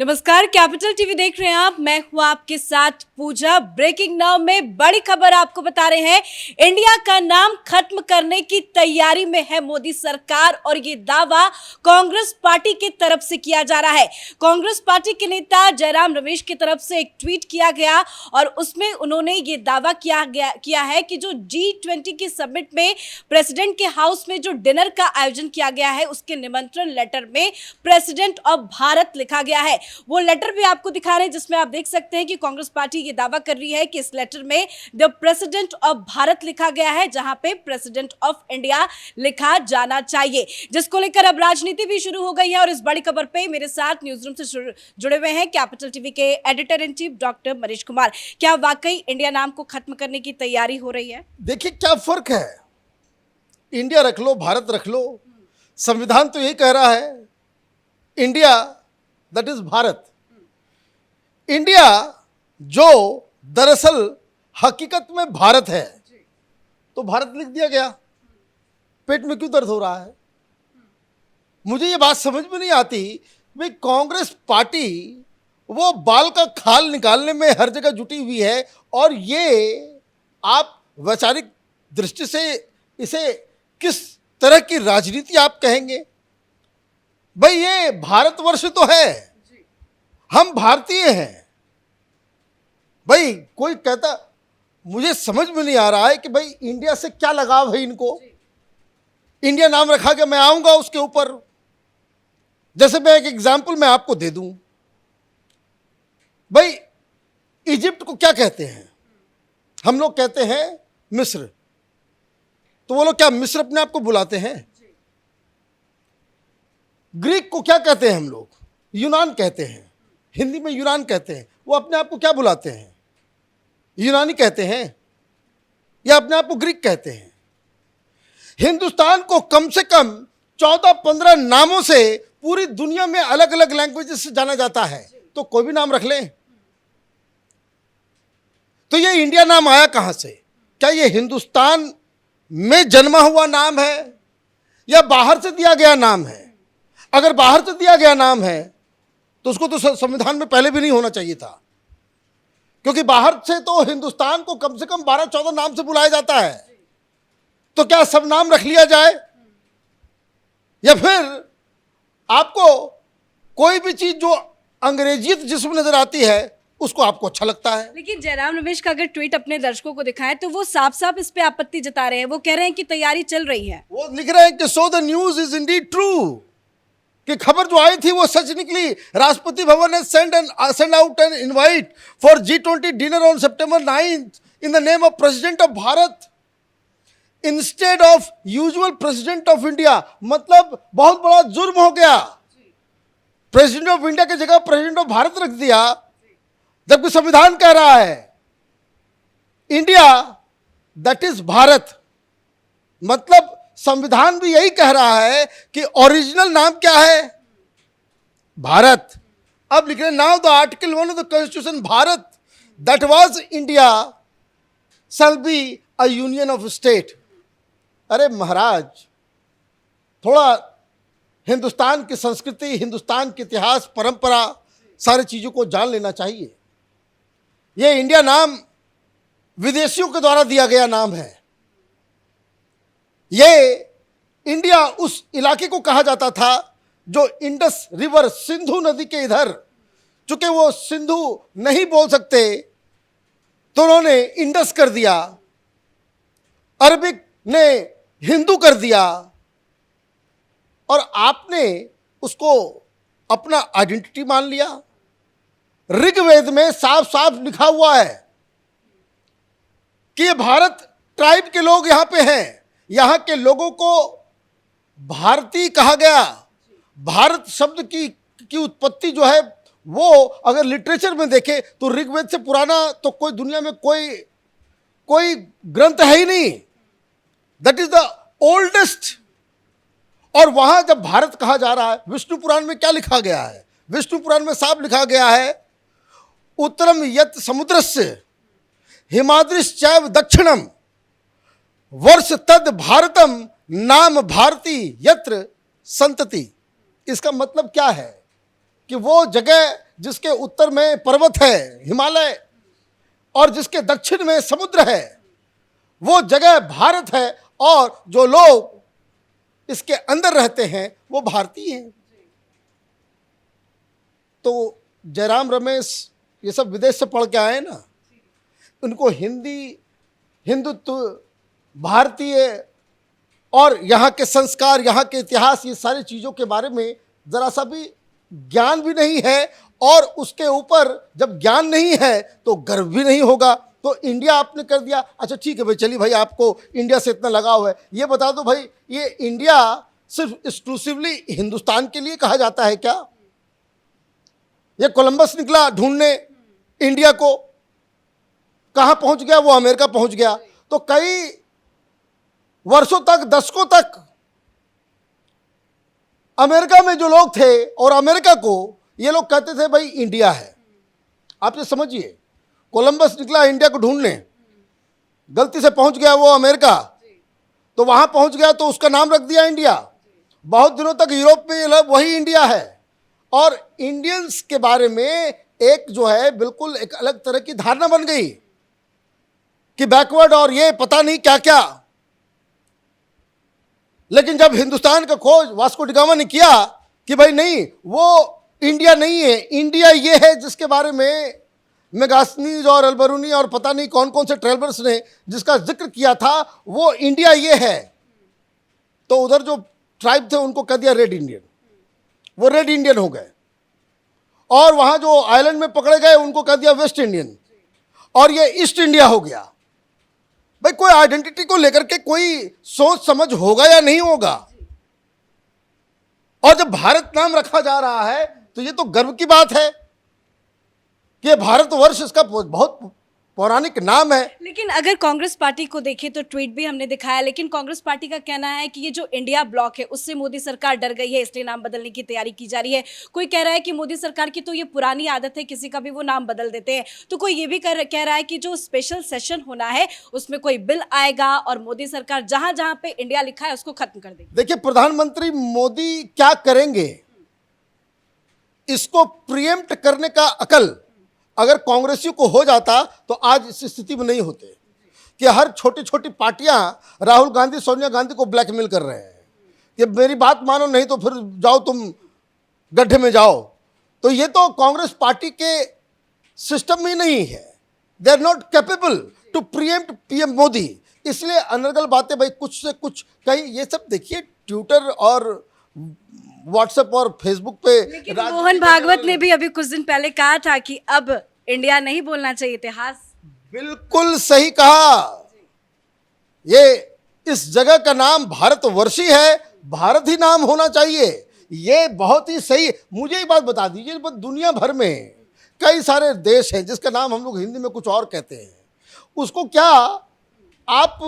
नमस्कार, capital TV देख रहे हैं आप। मैं हूं आपके साथ पूजा। ब्रेकिंग नाउ में बड़ी खबर आपको बता रहे हैं। इंडिया का नाम खत्म करने की तैयारी में है मोदी सरकार और ये दावा कांग्रेस पार्टी की तरफ से किया जा रहा है। कांग्रेस पार्टी के नेता जयराम रमेश की तरफ से एक ट्वीट किया गया और उसमें उन्होंने ये दावा किया है कि जो G20 की समिट में प्रेसिडेंट के हाउस में जो डिनर का आयोजन किया गया है उसके निमंत्रण लेटर में प्रेसिडेंट ऑफ भारत लिखा गया है। वो लेटर भी आपको दिखा रहे हैं जिसमें आप देख सकते हैं कि कांग्रेस पार्टी ये दावा कर रही है कि इस लेटर में द प्रेसिडेंट ऑफ भारत लिखा गया है, जहां पे प्रेसिडेंट ऑफ इंडिया लिखा जाना चाहिए, जिसको लेकर अब राजनीति भी शुरू हो गई है। और इस बड़ी खबर पे मेरे साथ न्यूज रूम से जुड़े हुए हैं कैपिटल टीवी के editor in chief doctor Manish Kumar. क्या वाकई इंडिया नाम को खत्म करने की तैयारी हो रही है? देखिए क्या फर्क है, इंडिया रख लो, भारत रख लो, संविधान तो यही कह रहा है India that is Bharat. India जो दरअसल हकीकत में भारत है, तो भारत लिख दिया गया। पेट में क्यों दर्द हो रहा है? मुझे ये बात समझ में नहीं आती। भाई कांग्रेस पार्टी वो बाल का खाल निकालने में हर जगह जुटी हुई है और ये आप वैचारिक दृष्टि से इसे किस तरह की राजनीति आप कहेंगे? भाई ये भारतवर्ष तो है, हम भारतीय हैं। भाई कोई कहता, मुझे समझ में नहीं आ रहा है कि भाई इंडिया से क्या लगाव है इनको। इंडिया नाम रखा कि मैं आऊंगा उसके ऊपर। जैसे मैं एक एग्जांपल मैं आपको दे दूं, भाई इजिप्ट को क्या कहते हैं? हम लोग कहते हैं मिस्र। तो वो लोग क्या मिस्र अपने आप को बुलाते हैं? ग्रीक को क्या कहते हैं हम लोग? यूनान कहते हैं। हिंदी में यूनान कहते हैं। वो अपने आप को क्या बुलाते हैं? यूनानी कहते हैं या अपने आप को ग्रीक कहते हैं? हिंदुस्तान को कम से कम 14-15 नामों से पूरी दुनिया में अलग अलग लैंग्वेजेस से जाना जाता है, तो कोई भी नाम रख लें। तो ये इंडिया नाम आया कहां से? क्या ये हिंदुस्तान में जन्मा हुआ नाम है या बाहर से दिया गया नाम है? अगर बाहर से दिया गया नाम है तो उसको तो संविधान में पहले भी नहीं होना चाहिए था, क्योंकि बाहर से तो हिंदुस्तान को कम से कम 12-14 नाम से बुलाया जाता है। तो क्या सब नाम रख लिया जाए, या फिर आपको कोई भी चीज जो अंग्रेजियत जिसमें नजर आती है उसको आपको अच्छा लगता है? लेकिन जयराम रमेश का अगर ट्वीट अपने दर्शकों को दिखाएं तो वो साफ साफ इस पे आपत्ति जता रहे हैं। वो कह रहे हैं कि तैयारी चल रही है। वो लिख रहे हैं कि so the news is Indeed true, कि खबर जो आई थी वो सच निकली। राष्ट्रपति भवन ने send out an invite for G20 dinner on September 9th in the name of president of Bharat instead of usual president of India. मतलब बहुत बड़ा जुर्म हो गया, प्रेसिडेंट ऑफ इंडिया की जगह प्रेसिडेंट ऑफ भारत रख दिया, जबकि संविधान कह रहा है इंडिया दैट इज भारत। मतलब संविधान भी यही कह रहा है कि ओरिजिनल नाम क्या है? भारत। अब लिख रहे now the article 1 of the constitution Bharat that was India shall be a union of state. अरे महाराज, थोड़ा हिंदुस्तान की संस्कृति, हिंदुस्तान के इतिहास, परंपरा, सारी चीजों को जान लेना चाहिए। यह इंडिया नाम विदेशियों के द्वारा दिया गया नाम है। ये इंडिया उस इलाके को कहा जाता था जो इंडस रिवर, सिंधु नदी के इधर, चूंकि वो सिंधु नहीं बोल सकते तो उन्होंने इंडस कर दिया, अरबिक ने हिंदू कर दिया, और आपने उसको अपना आइडेंटिटी मान लिया। ऋग्वेद में साफ साफ लिखा हुआ है कि ये भारत ट्राइब के लोग यहां पे हैं, यहां के लोगों को भारतीय कहा गया। भारत शब्द की उत्पत्ति जो है वो अगर लिटरेचर में देखे तो ऋग्वेद से पुराना तो कोई दुनिया में कोई ग्रंथ है ही नहीं। That is the oldest. और वहां जब भारत कहा जा रहा है, विष्णु पुराण में क्या लिखा गया है? विष्णु पुराण में साफ लिखा गया है उत्तरम यत् समुद्रस्य हिमाद्रिश्चैव दक्षिणम वर्ष तद भारतम नाम भारती यत्र संतति। इसका मतलब क्या है कि वो जगह जिसके उत्तर में पर्वत है हिमालय और जिसके दक्षिण में समुद्र है, वो जगह भारत है, और जो लोग इसके अंदर रहते हैं वो भारतीय हैं। तो जयराम रमेश ये सब विदेश से पढ़ के आए ना, उनको हिंदी, हिंदुत्व, भारतीय और यहाँ के संस्कार, यहाँ के इतिहास, ये सारी चीज़ों के बारे में ज़रा सा भी ज्ञान भी नहीं है, और उसके ऊपर जब ज्ञान नहीं है तो गर्व भी नहीं होगा। तो इंडिया आपने कर दिया, अच्छा ठीक है भाई, चलिए भाई, आपको इंडिया से इतना लगाव है, ये बता दो भाई, ये इंडिया सिर्फ एक्सक्लूसिवली हिंदुस्तान के लिए कहा जाता है क्या? ये कोलंबस निकला ढूंढने इंडिया को, कहाँ पहुंच गया? वो अमेरिका पहुंच गया। तो कई वर्षों तक, दशकों तक अमेरिका में जो लोग थे, और अमेरिका को ये लोग कहते थे भाई इंडिया है। आप ये समझिए, कोलंबस निकला इंडिया को ढूंढने, गलती से पहुंच गया वो अमेरिका, तो वहां पहुंच गया तो उसका नाम रख दिया इंडिया। बहुत दिनों तक यूरोप में वही इंडिया है, और इंडियंस के बारे में एक जो है बिल्कुल एक अलग तरह की धारणा बन गई कि बैकवर्ड और ये पता नहीं क्या क्या। लेकिन जब हिंदुस्तान का खोज वास्को डी गामा ने किया कि भाई नहीं, वो इंडिया नहीं है, इंडिया ये है जिसके बारे में मेगास्थनीज और अल्बरूनी और पता नहीं कौन कौन से ट्रेवलर्स ने जिसका जिक्र किया था, वो इंडिया ये है। तो उधर जो ट्राइब थे उनको कह दिया रेड इंडियन, वो रेड इंडियन हो गए। और वहां जो आइलैंड में पकड़े गए उनको कह दिया वेस्ट इंडियन, और ये ईस्ट इंडिया हो गया। भाई कोई आइडेंटिटी को लेकर के कोई सोच समझ होगा या नहीं होगा? और जब भारत नाम रखा जा रहा है तो ये तो गर्व की बात है कि भारतवर्ष इसका बहुत पौराणिक नाम है। लेकिन अगर कांग्रेस पार्टी को देखें तो ट्वीट भी हमने दिखाया, लेकिन कांग्रेस पार्टी का कहना है कि ये जो इंडिया ब्लॉक है उससे मोदी सरकार डर गई है, इसलिए नाम बदलने की तैयारी की जा रही है। कोई कह रहा है कि मोदी सरकार की तो ये पुरानी आदत है, किसी का भी वो नाम बदल देते हैं। तो कोई ये भी कह रहा है कि जो स्पेशल सेशन होना है उसमें कोई बिल आएगा और मोदी सरकार जहां जहां पे इंडिया लिखा है उसको खत्म कर देगी। देखिए, प्रधानमंत्री मोदी क्या करेंगे, इसको प्रिएम्प्ट करने का अकल अगर कांग्रेसियों को हो जाता तो आज इस स्थिति में नहीं होते कि हर छोटी छोटी पार्टियां राहुल गांधी, सोनिया गांधी को ब्लैकमेल कर रहे हैं कि मेरी बात मानो, नहीं तो फिर जाओ तुम गड्ढे में जाओ। तो ये तो कांग्रेस पार्टी के सिस्टम में नहीं है। They are not capable to preempt PM Modi. इसलिए अनर्गल बातें भाई कुछ से कुछ कहीं, ये सब देखिए ट्विटर और व्हाट्सएप और फेसबुक पे। लेकिन मोहन भागवत ने भी अभी कुछ दिन पहले कहा था कि अब इंडिया नहीं बोलना चाहिए इतिहास। बिल्कुल सही कहा। ये इस जगह का नाम भारतवर्षी है, भारत ही नाम होना चाहिए। ये बहुत ही सही। मुझे एक बात बता दीजिए, दुनिया भर में कई सारे देश हैं जिसका नाम हम लोग हिंदी में कुछ और कहते हैं, उसको क्या आप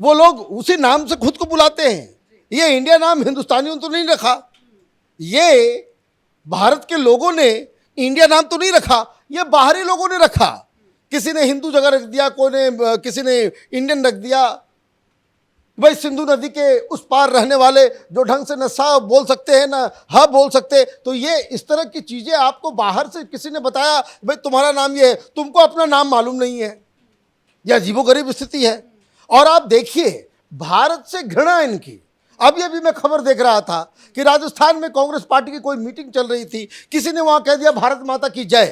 वो लोग उसी नाम से खुद को बुलाते हैं? ये इंडिया नाम हिंदुस्तानियों तो नहीं रखा, ये भारत के लोगों ने इंडिया नाम तो नहीं रखा, ये बाहरी लोगों ने रखा। किसी ने हिंदू जगह रख दिया, कोई ने, किसी ने इंडियन रख दिया। भाई सिंधु नदी के उस पार रहने वाले जो ढंग से न सा बोल सकते हैं न हा बोल सकते, तो ये इस तरह की चीजें आपको बाहर से किसी ने बताया, भाई तुम्हारा नाम ये है, तुमको अपना नाम मालूम नहीं है। यह अजीबोगरीब स्थिति है। और आप देखिए भारत से घृणा इनकी। अब ये भी मैं खबर देख रहा था कि राजस्थान में कांग्रेस पार्टी की कोई मीटिंग चल रही थी, किसी ने वहां कह दिया भारत माता की जय।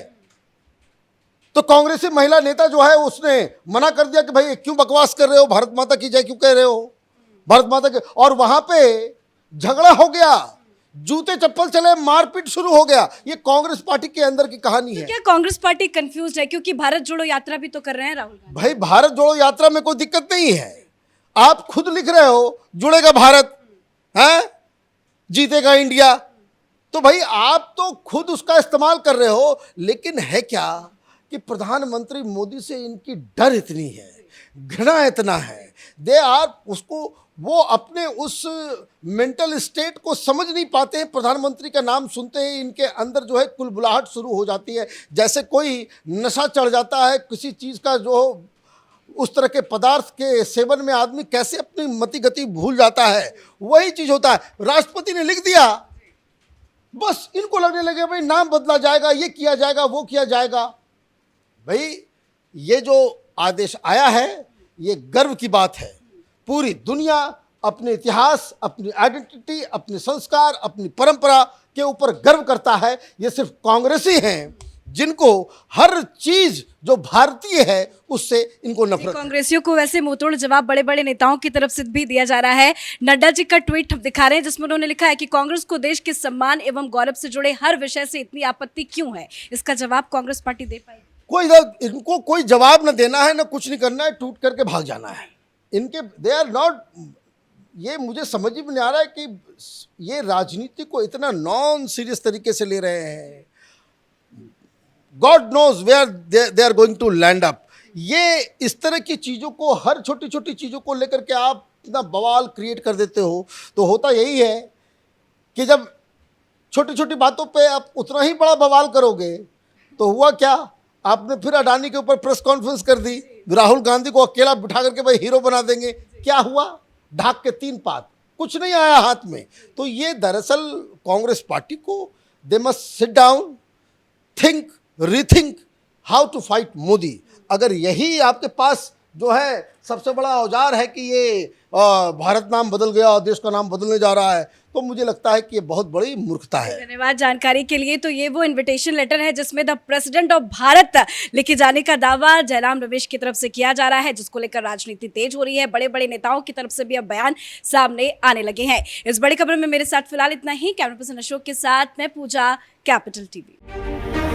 तो कांग्रेसी महिला नेता जो है उसने मना कर दिया कि भाई क्यों बकवास कर रहे हो, भारत माता की जय क्यों कह रहे हो, भारत माता के। और वहां पे झगड़ा हो गया, जूते चप्पल चले, मारपीट शुरू हो गया। ये कांग्रेस पार्टी के अंदर की कहानी है। क्या कांग्रेस पार्टी कंफ्यूज है? क्योंकि भारत जोड़ो यात्रा भी तो कर रहे हैं राहुल गांधी। भाई भारत जोड़ो यात्रा में कोई दिक्कत नहीं है, आप खुद लिख रहे हो जुड़ेगा भारत है, जीतेगा इंडिया, तो भाई आप तो खुद उसका इस्तेमाल कर रहे हो। लेकिन है क्या कि प्रधानमंत्री मोदी से इनकी डर इतनी है, घृणा इतना है, दे आर उसको, वो अपने उस मेंटल स्टेट को समझ नहीं पाते हैं। प्रधानमंत्री का नाम सुनते ही इनके अंदर जो है कुलबुलाहट शुरू हो जाती है, जैसे कोई नशा चढ़ जाता है किसी चीज़ का, जो उस तरह के पदार्थ के सेवन में आदमी कैसे अपनी मति गति भूल जाता है, वही चीज़ होता है। राष्ट्रपति ने लिख दिया बस इनको लगने लगे भाई नाम बदला जाएगा, ये किया जाएगा, वो किया जाएगा। भाई ये जो आदेश आया है ये गर्व की बात है। पूरी दुनिया अपने इतिहास, अपनी आइडेंटिटी, अपने संस्कार, अपनी परंपरा के ऊपर गर्व करता है। ये सिर्फ कांग्रेसी हैं जिनको हर चीज जो भारतीय है उससे इनको नफरत है। कांग्रेसियों को वैसे मुंहतोड़ जवाब बड़े बड़े नेताओं की तरफ से भी दिया जा रहा है। नड्डा जी का ट्वीट हम दिखा रहे हैं जिसमें उन्होंने लिखा है कि कांग्रेस को देश के सम्मान एवं गौरव से जुड़े हर विषय से इतनी आपत्ति क्यों है, इसका जवाब कांग्रेस पार्टी दे पाएगी। इनको कोई जवाब न देना है, न कुछ नहीं करना है, टूट करके भाग जाना है। इनके दे आर नॉट, ये मुझे समझ ही नहीं आ रहा है कि ये राजनीति को इतना नॉन सीरियस तरीके से ले रहे हैं। God knows where they are going to land up. ये इस तरह की चीज़ों को, हर छोटी छोटी चीज़ों को लेकर के आप इतना बवाल क्रिएट कर देते हो, तो होता यही है कि जब छोटी छोटी बातों पे आप उतना ही बड़ा बवाल करोगे तो हुआ क्या, आपने फिर अडानी के ऊपर प्रेस कॉन्फ्रेंस कर दी, राहुल गांधी को अकेला बिठा करके भाई हीरो बना देंगे। क्या हुआ, ढाक के 3 पात, कुछ नहीं आया हाथ में। तो ये दरअसल कांग्रेस पार्टी को they must sit down, think, rethink how to fight Modi. अगर यही आपके पास जो है सबसे बड़ा औजार है कि ये भारत नाम बदल गया और देश का नाम बदलने जा रहा है, तो मुझे लगता है कि ये बहुत बड़ी मूर्खता है। धन्यवाद जानकारी के लिए। तो ये वो इनविटेशन लेटर है जिसमें द प्रेसिडेंट ऑफ भारत लिखे जाने का दावा जयराम रमेश की तरफ से किया जा रहा है, जिसको लेकर राजनीति तेज हो रही है। बड़े बड़े नेताओं की तरफ से भी अब बयान सामने आने लगे हैं। इस बड़ी खबर में मेरे साथ फिलहाल इतना ही। कैमरा पर्सन अशोक के साथ मैं पूजा, कैपिटल टीवी।